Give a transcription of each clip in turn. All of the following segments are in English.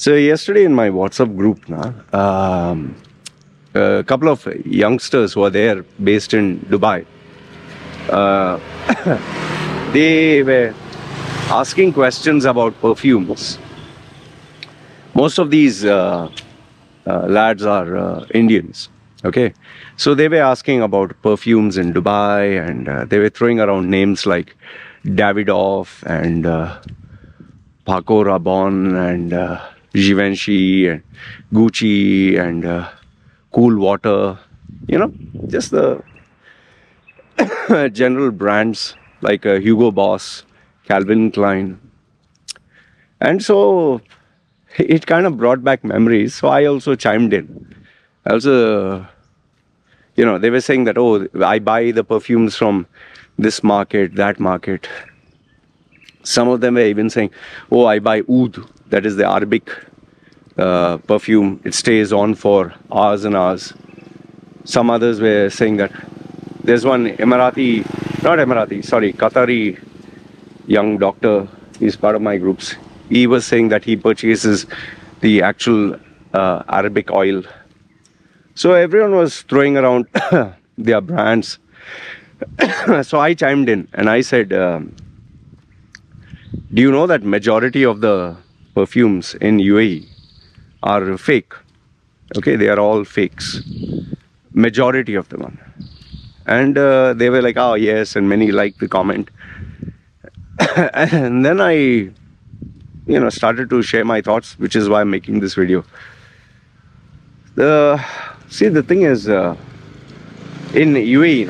So yesterday in my WhatsApp group, a couple of youngsters who are there based in Dubai, uh, they were asking questions about perfumes. Most of these lads are Indians, okay? So they were asking about perfumes in Dubai, and they were throwing around names like Davidoff and Paco Rabanne and Givenchy and Gucci and Cool Water, just the general brands like Hugo Boss, Calvin Klein. And so it kind of brought back memories. So I also chimed in. I also, they were saying that, oh, I buy the perfumes from this market, that market. Some of them were even saying, oh, I buy oud, that is the Arabic perfume. It stays on for hours and hours. Some others were saying that there's one Qatari young doctor, he's part of my groups. He was saying that he purchases the actual Arabic oil. So everyone was throwing around their brands. So I chimed in and I said, do you know that majority of the perfumes in UAE are fake? Okay, they are all fakes. Majority of them are. And they were like, oh yes, and many liked the comment. And then I, started to share my thoughts, which is why I'm making this video. See, the thing is, in UAE,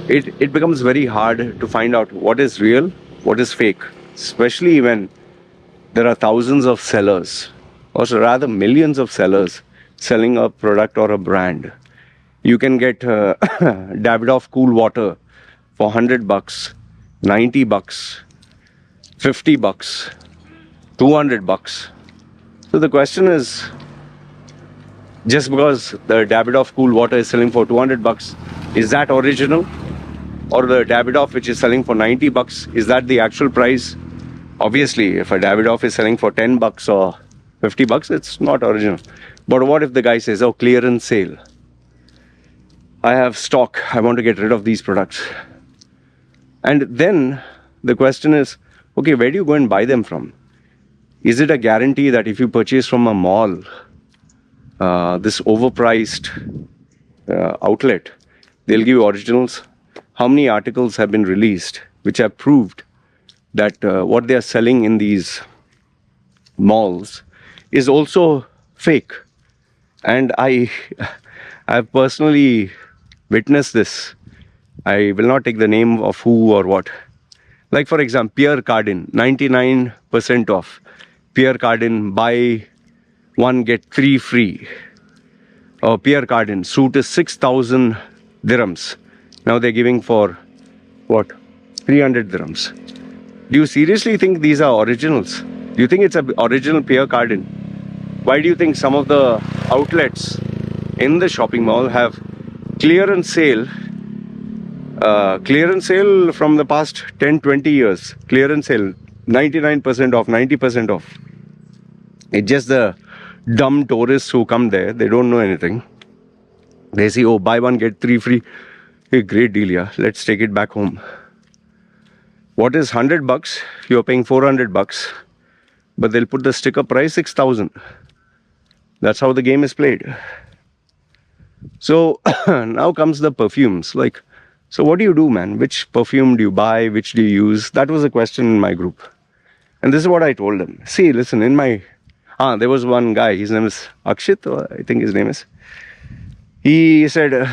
it becomes very hard to find out what is real, what is fake, especially when there are thousands of sellers, or rather millions of sellers selling a product or a brand. You can get Davidoff Cool Water for $100, $90, $50, $200. So the question is, just because the Davidoff Cool Water is selling for $200, is that original? Or the Davidoff which is selling for $90, is that the actual price? Obviously, if a Davidoff is selling for $10 or $50, it's not original. But what if the guy says, oh, clearance sale, I have stock, I want to get rid of these products? And then the question is, okay, where do you go and buy them from? Is it a guarantee that if you purchase from a mall, this overpriced outlet, they'll give you originals? How many articles have been released which have proved that what they are selling in these malls is also fake? And I've personally witnessed this. I will not take the name of who or what. Like for example, Pierre Cardin, 99% off. Pierre Cardin, buy one get three free. Or Pierre Cardin, suit is 6,000 dirhams. Now they're giving for what? 300 dirhams. Do you seriously think these are originals? Do you think it's an original Pierre Cardin? Why do you think some of the outlets in the shopping mall have clearance sale from the past 10-20 years? Clearance sale, 99% off, 90% off. It's just the dumb tourists who come there, they don't know anything. They see, oh, buy one get three free. Hey, great deal, yeah, let's take it back home. What is $100? You're paying $400, but they'll put the sticker price 6,000. That's how the game is played. So now comes the perfumes. Like, so what do you do, man? Which perfume do you buy? Which do you use? That was a question in my group. And this is what I told them. See, listen, there was one guy, his name is Akshit, I think his name is. He said,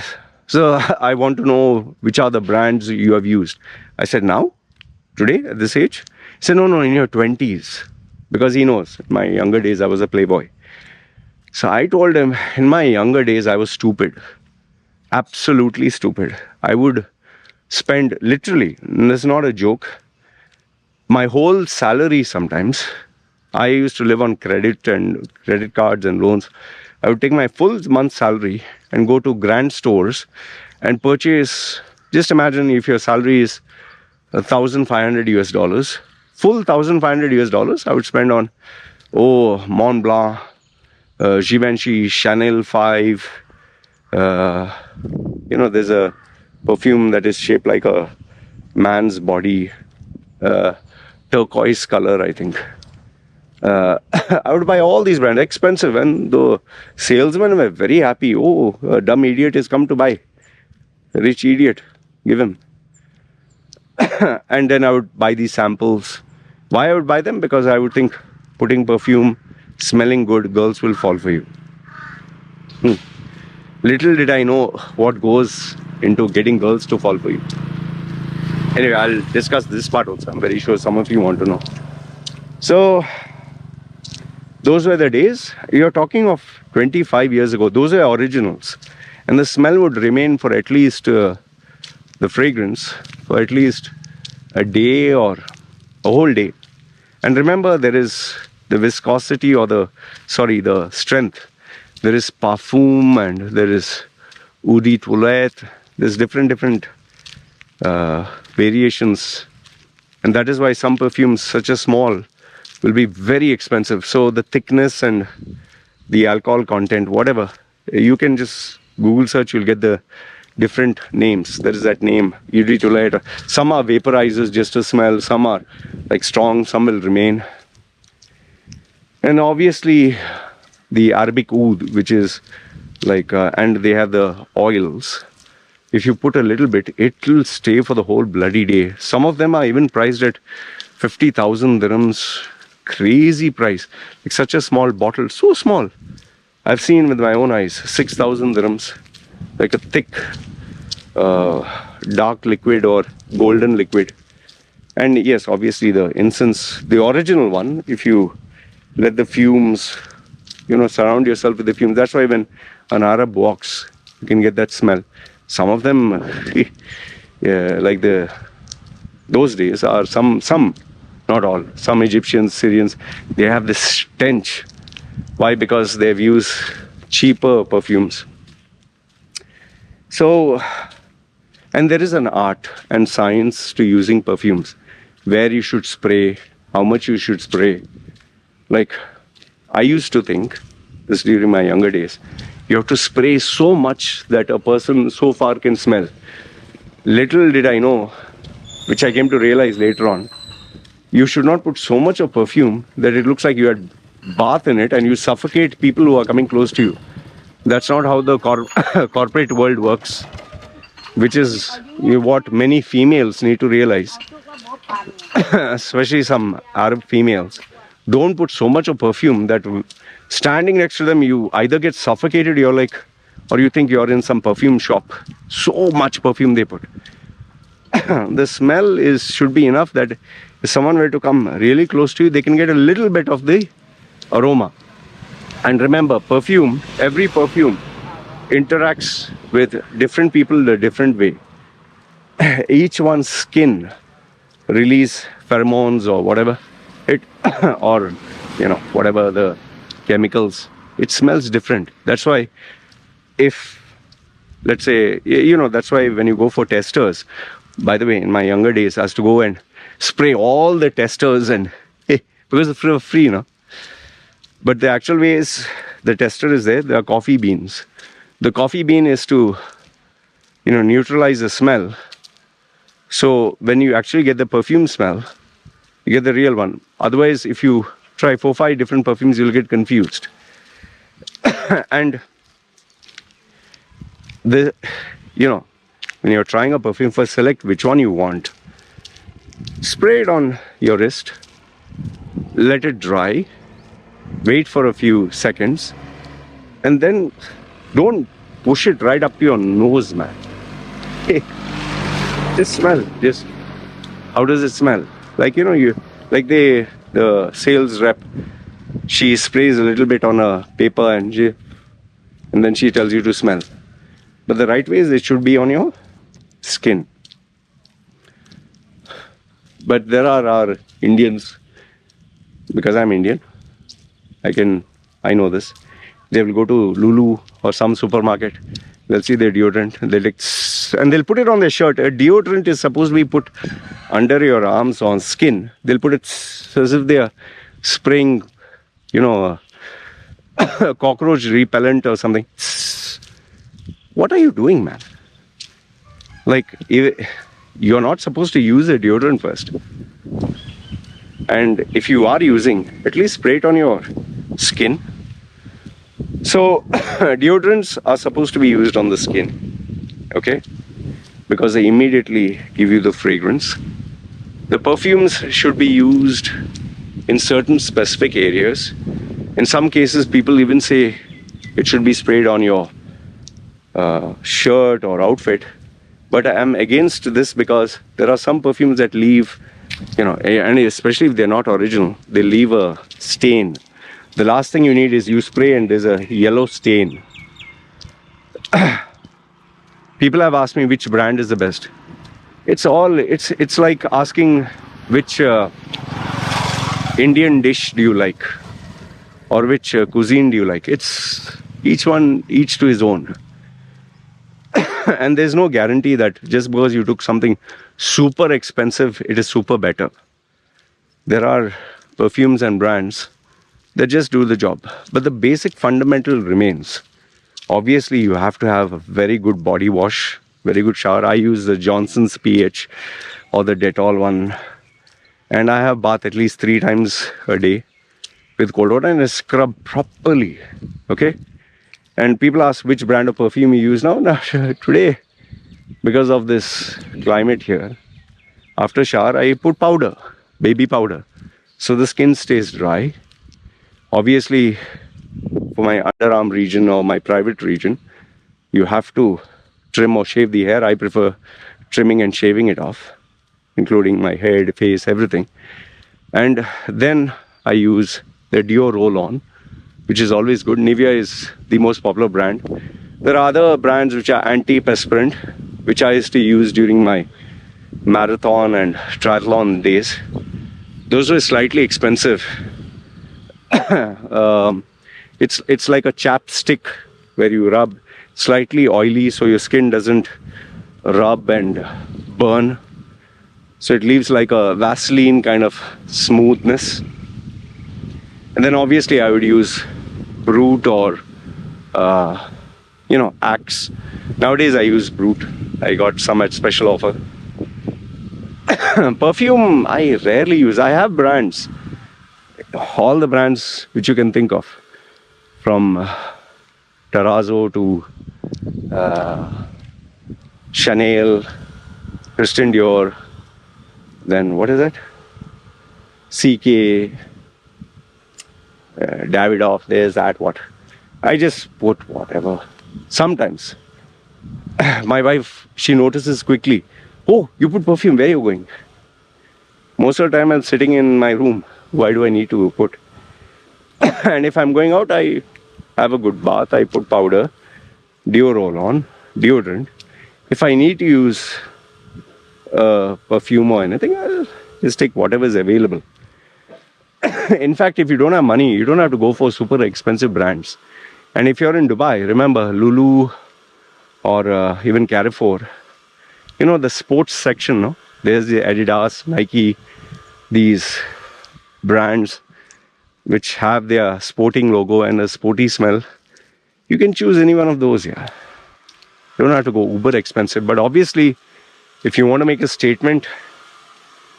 so I want to know which are the brands you have used. I said, now? Today, at this age? He said, no, in your 20s. Because he knows, in my younger days, I was a playboy. So I told him, in my younger days, I was stupid. Absolutely stupid. I would spend literally, and this is not a joke, my whole salary sometimes. I used to live on credit and credit cards and loans. I would take my full month's salary and go to grand stores and purchase. Just imagine if your salary is $1,500 US, full $1,500 US, I would spend on Oh, Mont Blanc, Givenchy, Chanel 5. There's a perfume that is shaped like a man's body, turquoise color, I think. I would buy all these brands, expensive, and the salesmen were very happy. Oh, a dumb idiot has come to buy. Rich idiot, give him. And then I would buy these samples. Why I would buy them? Because I would think putting perfume, smelling good, girls will fall for you. Little did I know what goes into getting girls to fall for you. Anyway, I'll discuss this part also. I'm very sure some of you want to know. So, those were the days. You're talking of 25 years ago. Those were originals. And the smell would remain for at least, the fragrance, for at least a day or a whole day. And remember, there is the viscosity or the strength. There is parfum and there is eau de toilette. There's different variations. And that is why some perfumes, such as small, will be very expensive. So the thickness and the alcohol content, whatever, you can just Google search, you'll get the different names. There is that name, eau de toilette. Some are vaporizers just to smell, some are like strong, some will remain. And obviously the Arabic oud, which is like, and they have the oils. If you put a little bit, it will stay for the whole bloody day. Some of them are even priced at 50,000 dirhams. Crazy price. Like such a small bottle, so small. I've seen with my own eyes, 6,000 dirhams. Like a thick, dark liquid or golden liquid. And yes, obviously the incense, the original one, if you let the fumes, surround yourself with the fumes. That's why when an Arab walks, you can get that smell. Some of them, like those days are some, not all, some Egyptians, Syrians, they have this stench. Why? Because they've used cheaper perfumes. So, and there is an art and science to using perfumes. Where you should spray, how much you should spray. Like, I used to think, this during my younger days, you have to spray so much that a person so far can smell. Little did I know, which I came to realize later on, you should not put so much of perfume that it looks like you had bath in it and you suffocate people who are coming close to you. That's not how the corporate world works, which is what many females need to realize, especially some Arab females. Don't put so much of perfume that standing next to them, you either get suffocated, or you think you're in some perfume shop. So much perfume they put. The smell should be enough that if someone were to come really close to you, they can get a little bit of the aroma. And remember, every perfume interacts with different people a different way. Each one's skin release pheromones or whatever, or whatever the chemicals, it smells different. That's why let's say, that's why when you go for testers, by the way, in my younger days, I used to go and spray all the testers and because it's free, But the actual way is, the tester is there are coffee beans. The coffee bean is to, neutralize the smell. So when you actually get the perfume smell, you get the real one. Otherwise, if you try 4-5 different perfumes, you'll get confused. And when you're trying a perfume, first select which one you want. Spray it on your wrist, let it dry, wait for a few seconds, and then don't push it right up to your nose, man. Just smell. How does it smell? Like, the sales rep, she sprays a little bit on a paper and then she tells you to smell. But the right way is it should be on your skin. But there are our Indians, because I'm Indian, I know this. They will go to Lulu or some supermarket. They'll see their deodorant and they'll put it on their shirt. A deodorant is supposed to be put under your arms on skin. They'll put it as if they are spraying cockroach repellent or something. What are you doing, man? Like, you're not supposed to use a deodorant first. And if you are using, at least spray it on your skin. So deodorants are supposed to be used on the skin, okay? Because they immediately give you the fragrance. The perfumes should be used in certain specific areas. In some cases, people even say it should be sprayed on your shirt or outfit. But I am against this because there are some perfumes that leave, and especially if they're not original, they leave a stain. The last thing you need is you spray and there's a yellow stain. People have asked me which brand is the best. It's like asking which Indian dish do you like, or which cuisine do you like. It's each to his own. And there's no guarantee that just because you took something super expensive, it is super better. There are perfumes and brands that just do the job, but the basic fundamental remains. Obviously, you have to have a very good body wash, very good shower. I use the Johnson's pH or the Dettol one, and I have bath at least 3 times a day with cold water and I scrub properly, okay? And people ask which brand of perfume you use now. Today, because of this climate here, after shower, I put powder, baby powder. So the skin stays dry. Obviously, for my underarm region or my private region, you have to trim or shave the hair. I prefer trimming and shaving it off, including my head, face, everything. And then I use the Dior roll-on, which is always good. Nivea is the most popular brand. There are other brands which are antiperspirant, which I used to use during my marathon and triathlon days. Those were slightly expensive. It's like a chapstick where you rub, slightly oily so your skin doesn't rub and burn. So it leaves like a Vaseline kind of smoothness. And then obviously I would use Brute or Axe. Nowadays I use Brute. I got some at special offer. Perfume I rarely use. I have brands, all the brands which you can think of, from Terrazzo to Chanel, Christian Dior, then what is it? CK, Davidoff, there's that, what. I just put whatever. Sometimes my wife, she notices quickly, oh, you put perfume, where are you going? Most of the time I'm sitting in my room. Why do I need to put? And if I'm going out, I have a good bath, I put powder, Dior roll-on, deodorant. If I need to use perfume or anything, I'll just take whatever is available. In fact, if you don't have money, you don't have to go for super expensive brands. And if you're in Dubai, remember Lulu or even Carrefour, the sports section, no? There's the Adidas, Nike, these brands which have their sporting logo and a sporty smell. You can choose any one of those, yeah. You don't have to go uber expensive. But obviously, if you want to make a statement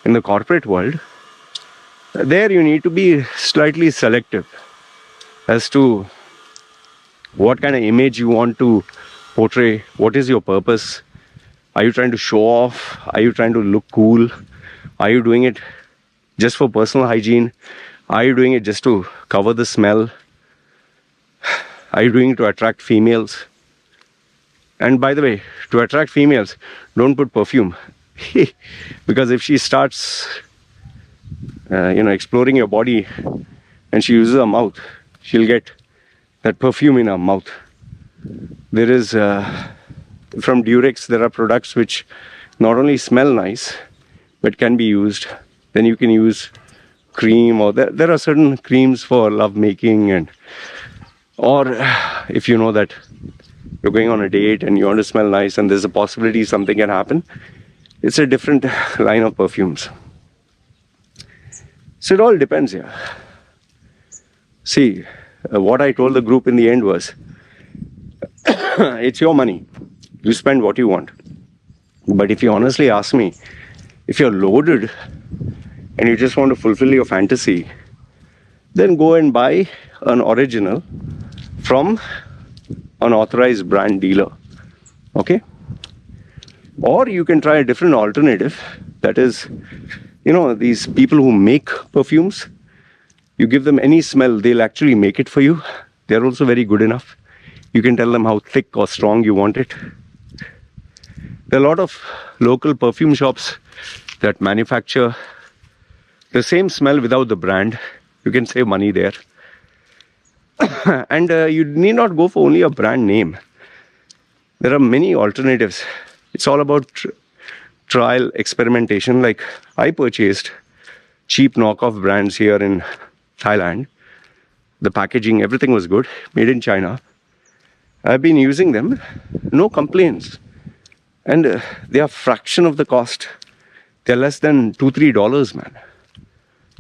in the corporate world, there you need to be slightly selective as to what kind of image you want to portray. What is your purpose? Are you trying to show off? Are you trying to look cool? Are you doing it just for personal hygiene? Are you doing it just to cover the smell? Are you doing it to attract females? And by the way, to attract females, don't put perfume. Because if she starts exploring your body and she uses her mouth, she'll get that perfume in her mouth. There is from Durex, there are products which not only smell nice but can be used. Then you can use cream, or there are certain creams for love making, or if you know that you're going on a date and you want to smell nice and there's a possibility something can happen, it's a different line of perfumes. So it all depends, yeah. See, what I told the group in the end was, it's your money. You spend what you want. But if you honestly ask me, if you're loaded and you just want to fulfill your fantasy, then go and buy an original from an authorized brand dealer. Okay? Or you can try a different alternative. That is, these people who make perfumes, you give them any smell, they'll actually make it for you. They're also very good enough. You can tell them how thick or strong you want it. There are a lot of local perfume shops that manufacture the same smell without the brand. You can save money there. And you need not go for only a brand name. There are many alternatives. It's all about trial experimentation. Like I purchased cheap knockoff brands here in Thailand. The packaging, everything was good, made in China. I've been using them, no complaints. And they are fraction of the cost. They're less than $2-3, man.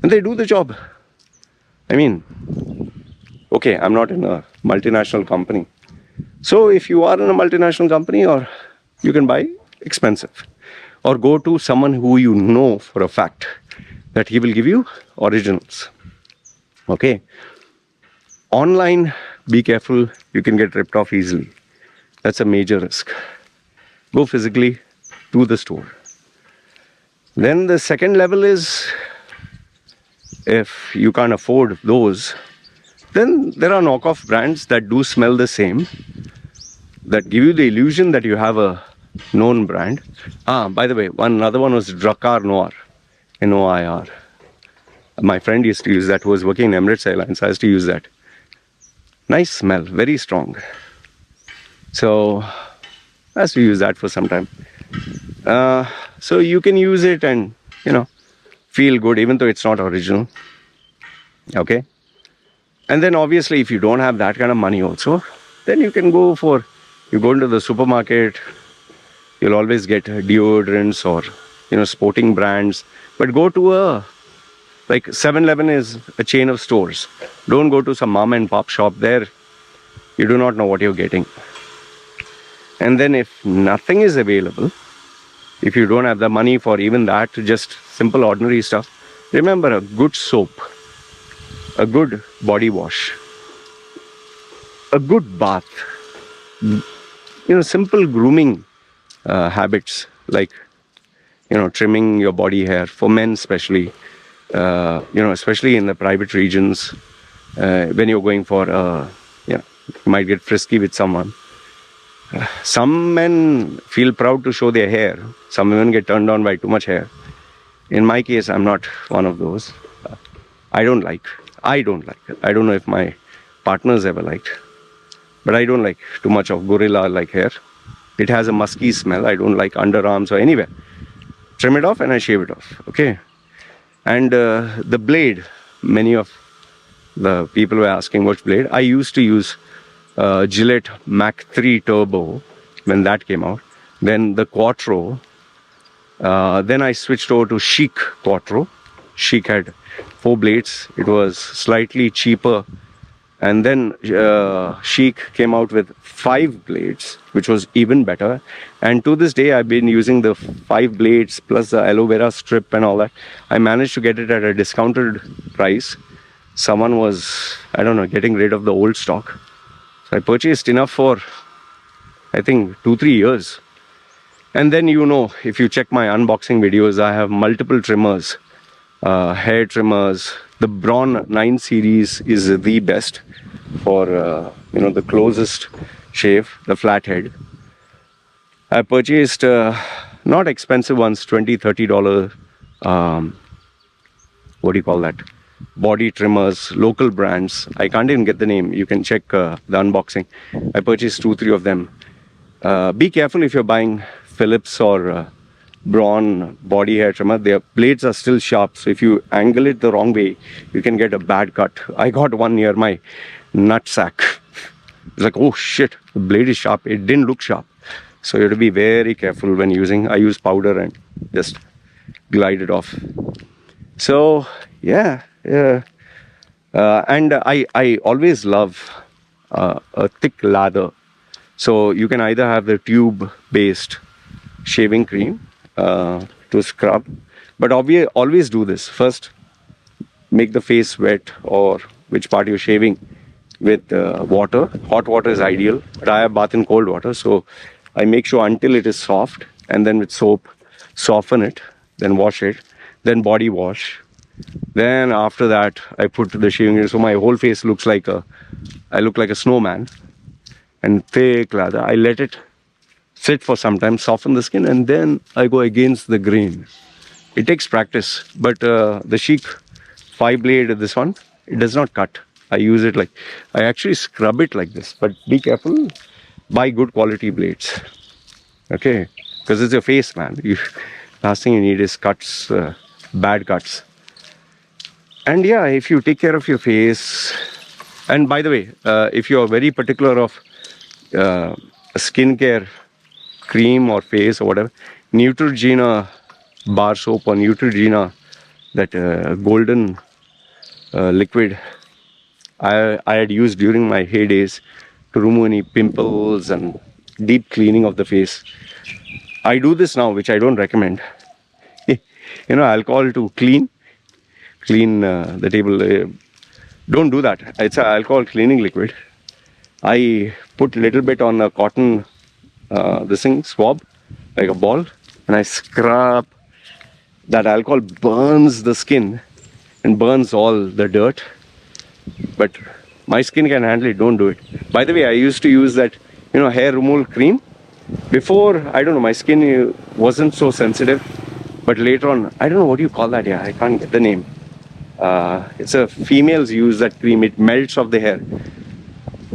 And they do the job. I mean, okay, I'm not in a multinational company. So if you are in a multinational company, or you can buy expensive. Or go to someone who you know for a fact that he will give you originals. Okay? Online, be careful, you can get ripped off easily. That's a major risk. Go physically to the store. Then the second level is, if you can't afford those, then there are knockoff brands that do smell the same, that give you the illusion that you have a known brand. By the way, another one was Drakkar Noir, Noir. My friend used to use that, who was working in Emirates Airlines. I used to use that. Nice smell, very strong. So I used to use that for some time. So you can use it and, feel good even though it's not original. Okay? And then obviously if you don't have that kind of money also, then you can go into the supermarket, you'll always get deodorants or, sporting brands. But go to like 7-Eleven is a chain of stores. Don't go to some mom and pop shop there. You do not know what you're getting. And then if nothing is available, if you don't have the money for even that, just simple ordinary stuff, remember a good soap, a good body wash, a good bath, simple grooming habits like, trimming your body hair, for men especially, especially in the private regions, when you're going for, you might get frisky with someone. Some men feel proud to show their hair. Some women get turned on by too much hair. In my case, I'm not one of those. I don't like it. I don't know if my partners ever liked. But I don't like too much of gorilla-like hair. It has a musky smell. I don't like underarms or anywhere. Trim it off and I shave it off. Okay? And the blade, many of the people were asking which blade. I used to use Gillette Mach 3 Turbo when that came out. Then the Quattro. Then I switched over to Chic Quattro. Chic had 4 blades. It was slightly cheaper. And then Chic came out with 5 blades, which was even better. And to this day, I've been using the 5 blades plus the aloe vera strip and all that. I managed to get it at a discounted price. Someone was, getting rid of the old stock. So I purchased enough for, I think, 2-3 years. And then, if you check my unboxing videos, I have multiple trimmers, hair trimmers. The Braun 9 series is the best for, the closest shave, the flathead. I purchased not expensive ones, $20-$30, what do you call that? Body trimmers, local brands. I can't even get the name. You can check the unboxing. I purchased 2-3 of them. Be careful if you're buying Philips or Braun body hair trimmer. Their blades are still sharp, so if you angle it the wrong way, you can get a bad cut. I got one near my nutsack. It's like, oh shit, the blade is sharp. It didn't look sharp. So you have to be very careful when using. I use powder and just glide it off. So yeah. And I always love a thick lather. So you can either have the tube-based shaving cream to scrub, but always do this. First, make the face wet, or which part you're shaving, with water. Hot water is ideal, but I have bath in cold water, so I make sure until it is soft, and then with soap soften it, then wash it, then body wash. Then after that I put the shaving cream, so my whole face looks like I look like a snowman, and thick lather. I let it sit for some time, soften the skin, and then I go against the grain. It takes practice, but the Chic 5 blade, this one, it does not cut. I use it like, I actually scrub it like this, but be careful, buy good quality blades, okay? Because it's your face, man. Last thing you need is cuts, bad cuts. And yeah, if you take care of your face, and by the way, if you are very particular of skincare cream or face or whatever, Neutrogena bar soap or Neutrogena, that golden liquid I had used during my heydays to remove any pimples and deep cleaning of the face. I do this now, which I don't recommend. Alcohol to clean the table. Don't do that. It's an alcohol cleaning liquid. I put a little bit on a cotton this thing swab, like a ball, and I scrub. That alcohol burns the skin and burns all the dirt, but my skin can handle it. Don't do it. By the way, I used to use that hair removal cream before. I don't know, my skin wasn't so sensitive, but later on, I don't know what you call that. I can't get the name. It's a females use that cream. It melts off the hair.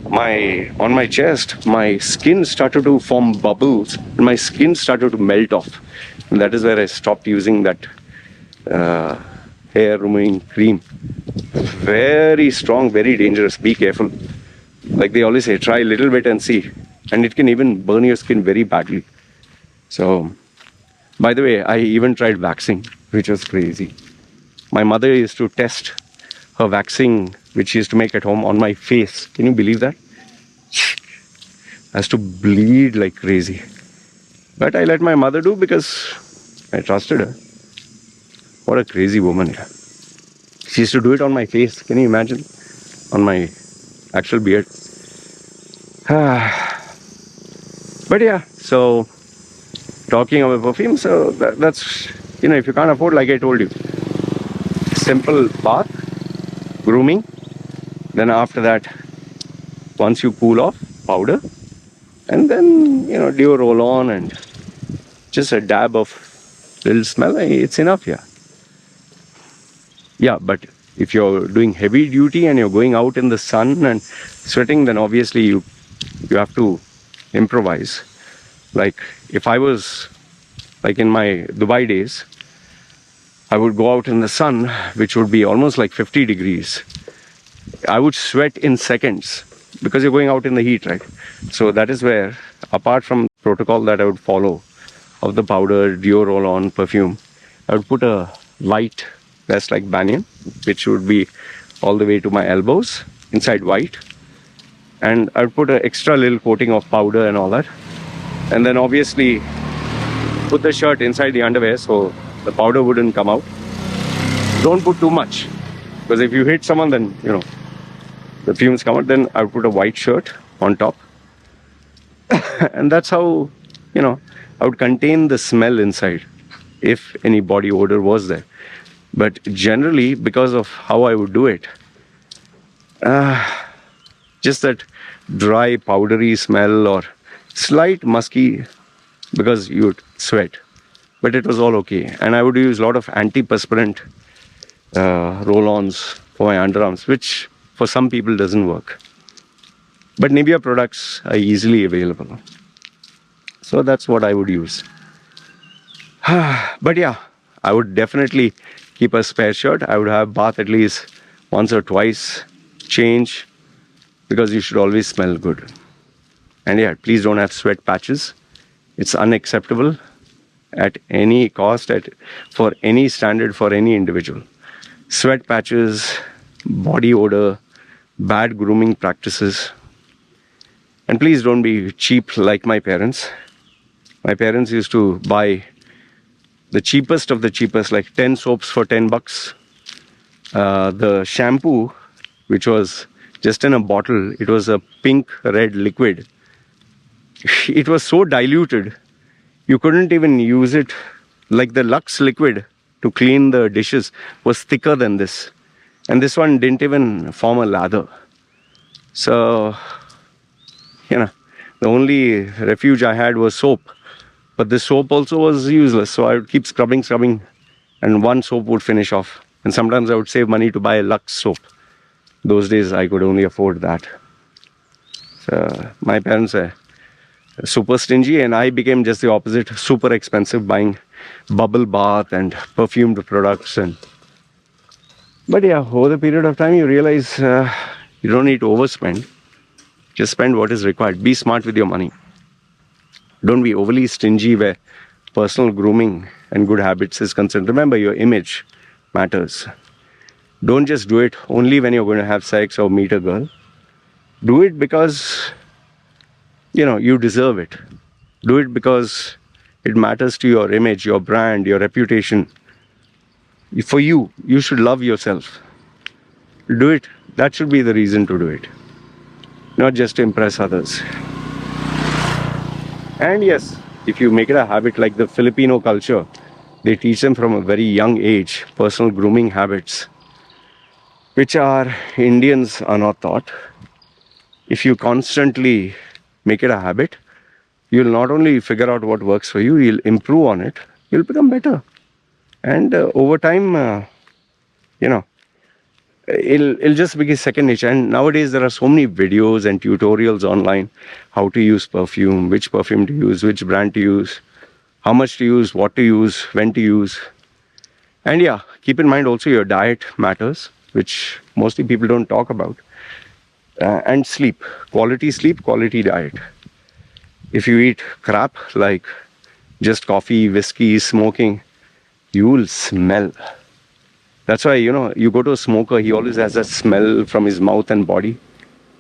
On my chest, my skin started to form bubbles and my skin started to melt off. And that is where I stopped using that hair removing cream. Very strong, very dangerous. Be careful. Like they always say, try a little bit and see. And it can even burn your skin very badly. So, by the way, I even tried waxing, which was crazy. My mother used to test her waxing, which she used to make at home, on my face. Can you believe that? I used to bleed like crazy. But I let my mother do because I trusted her. What a crazy woman. Yeah. She used to do it on my face. Can you imagine? On my actual beard. But yeah, so talking about perfume, so that's, if you can't afford, like I told you, simple bath, grooming, then after that, once you cool off, powder, and then, Dior roll-on and just a dab of little smell, it's enough, yeah. Yeah, but if you're doing heavy duty and you're going out in the sun and sweating, then obviously you have to improvise. Like if I was, like in my Dubai days, I would go out in the sun, which would be almost like 50 degrees. I would sweat in seconds because you're going out in the heat, right? So that is where, apart from protocol that I would follow of the powder, Dior roll-on, perfume, I would put a light vest like banyan, which would be all the way to my elbows, inside white. And I would put an extra little coating of powder and all that. And then obviously put the shirt inside the underwear so the powder wouldn't come out. Don't put too much, because if you hit someone, then the fumes come out. Then I would put a white shirt on top. And that's how I would contain the smell inside, if any body odor was there. But generally, because of how I would do it, just that dry powdery smell or slight musky, because you would sweat, but it was all okay. And I would use a lot of antiperspirant roll-ons for my underarms, which for some people doesn't work. But Nivea products are easily available, so that's what I would use. But yeah, I would definitely keep a spare shirt. I would have bath at least once or twice, change, because you should always smell good. And yeah, please don't have sweat patches. It's unacceptable at any cost, for any standard, for any individual. Sweat patches body odor, bad grooming practices. And please don't be cheap like my parents. My parents used to buy the cheapest of the cheapest, like 10 soaps for 10 bucks. The shampoo, which was just in a bottle, it was a pink red liquid. It was so diluted, you couldn't even use it. Like the Lux liquid to clean the dishes was thicker than this. And this one didn't even form a lather. So, the only refuge I had was soap. But this soap also was useless. So I would keep scrubbing, and one soap would finish off. And sometimes I would save money to buy a Lux soap. Those days I could only afford that. So my parents are super stingy, and I became just the opposite, super expensive, buying bubble bath and perfumed products. But yeah, over the period of time you realize you don't need to overspend. Just spend what is required. Be smart with your money. Don't be overly stingy where personal grooming and good habits is concerned. Remember, your image matters. Don't just do it only when you're going to have sex or meet a girl. Do it because you deserve it. Do it because it matters to your image, your brand, your reputation. For you should love yourself. Do it. That should be the reason to do it, not just to impress others. And yes, if you make it a habit, like the Filipino culture, they teach them from a very young age personal grooming habits, which our Indians are not taught. If you constantly make it a habit, you'll not only figure out what works for you, you'll improve on it, you'll become better. And over time, it'll just become second nature. And nowadays there are so many videos and tutorials online, how to use perfume, which perfume to use, which brand to use, how much to use, what to use, when to use. And yeah, keep in mind also your diet matters, which mostly people don't talk about. And sleep, quality diet. If you eat crap like just coffee, whiskey, smoking, you will smell. That's why, you go to a smoker, he always has that smell from his mouth and body.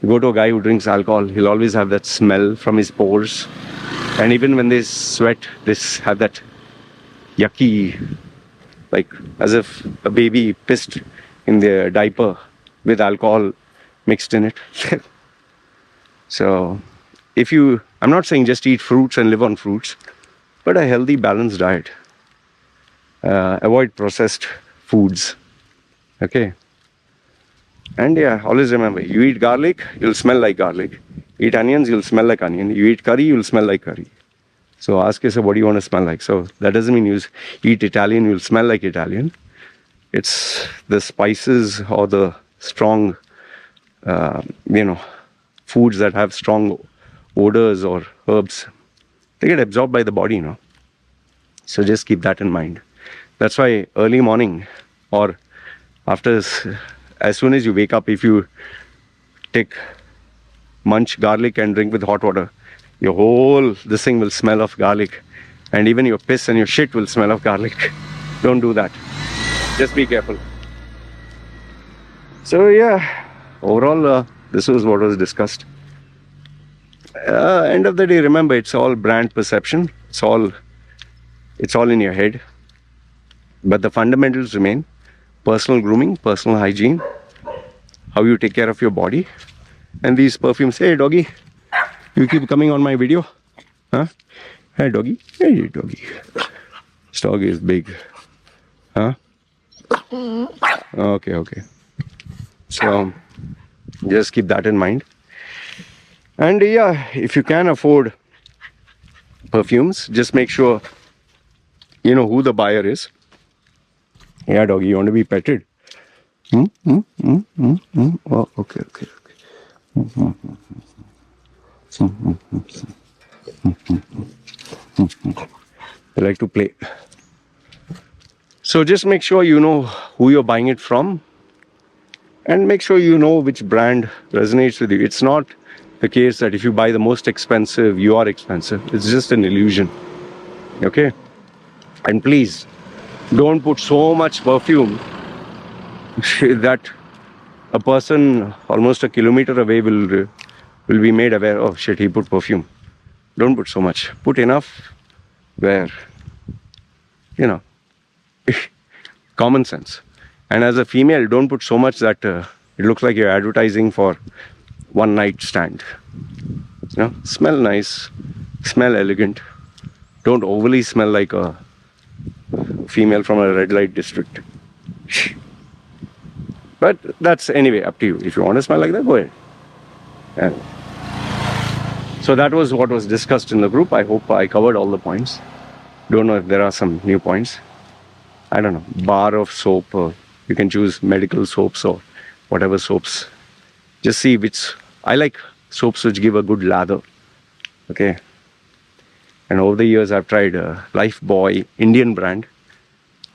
You go to a guy who drinks alcohol, he'll always have that smell from his pores. And even when they sweat, they have that yucky, like as if a baby pissed in their diaper with alcohol mixed in it. So, I'm not saying just eat fruits and live on fruits, but a healthy, balanced diet. Avoid processed foods. Okay. And yeah, always remember, you eat garlic, you'll smell like garlic. Eat onions, you'll smell like onion. You eat curry, you'll smell like curry. So ask yourself, what do you want to smell like? So that doesn't mean you eat Italian, you'll smell like Italian. It's the spices or the strong, foods that have strong odors or herbs. They get absorbed by the body, So just keep that in mind. That's why early morning or as soon as you wake up, if you munch garlic and drink with hot water, this thing will smell of garlic. And even your piss and your shit will smell of garlic. Don't do that. Just be careful. So yeah, overall, this was what was discussed. End of the day, remember, it's all brand perception. It's all in your head. But the fundamentals remain: personal grooming, personal hygiene, how you take care of your body. And these perfumes. Hey doggy, you keep coming on my video, huh? Hey doggy, hey doggy. This dog is big, huh? Okay. So just keep that in mind. And yeah, if you can afford perfumes, just make sure you know who the buyer is. Yeah, doggy, you want to be petted? Oh, okay. They like to play. So just make sure you know who you're buying it from, and make sure you know which brand resonates with you. It's not the case that if you buy the most expensive, you are expensive. It's just an illusion. Okay? And please, don't put so much perfume that a person almost a kilometer away will be made aware, oh shit, he put perfume. Don't put so much. Put enough where, you know, common sense. And as a female, don't put so much that it looks like you're advertising for one night stand. You know, smell nice, smell elegant. Don't overly smell like a female from a red light district. But that's anyway up to you. If you want to smell like that, go ahead. And so that was what was discussed in the group. I hope I covered all the points. Don't know if there are some new points. I don't know, bar of soap. You can choose medical soaps or whatever soaps. Just see which. I like soaps which give a good lather. Okay. And over the years, I've tried Lifebuoy, Indian brand,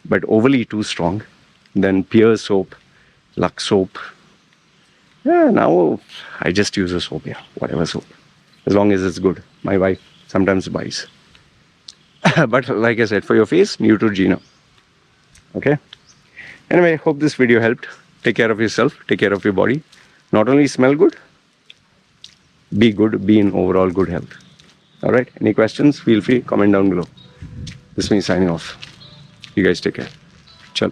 but overly too strong. Then Peer soap, Lux soap. Yeah, now I just use a soap, yeah, whatever soap. As long as it's good. My wife sometimes buys. But like I said, for your face, Neutrogena. Okay? Anyway, hope this video helped. Take care of yourself, take care of your body. Not only smell good, be good, be in overall good health. Alright, any questions? Feel free, comment down below. This is me signing off. You guys take care. Ciao.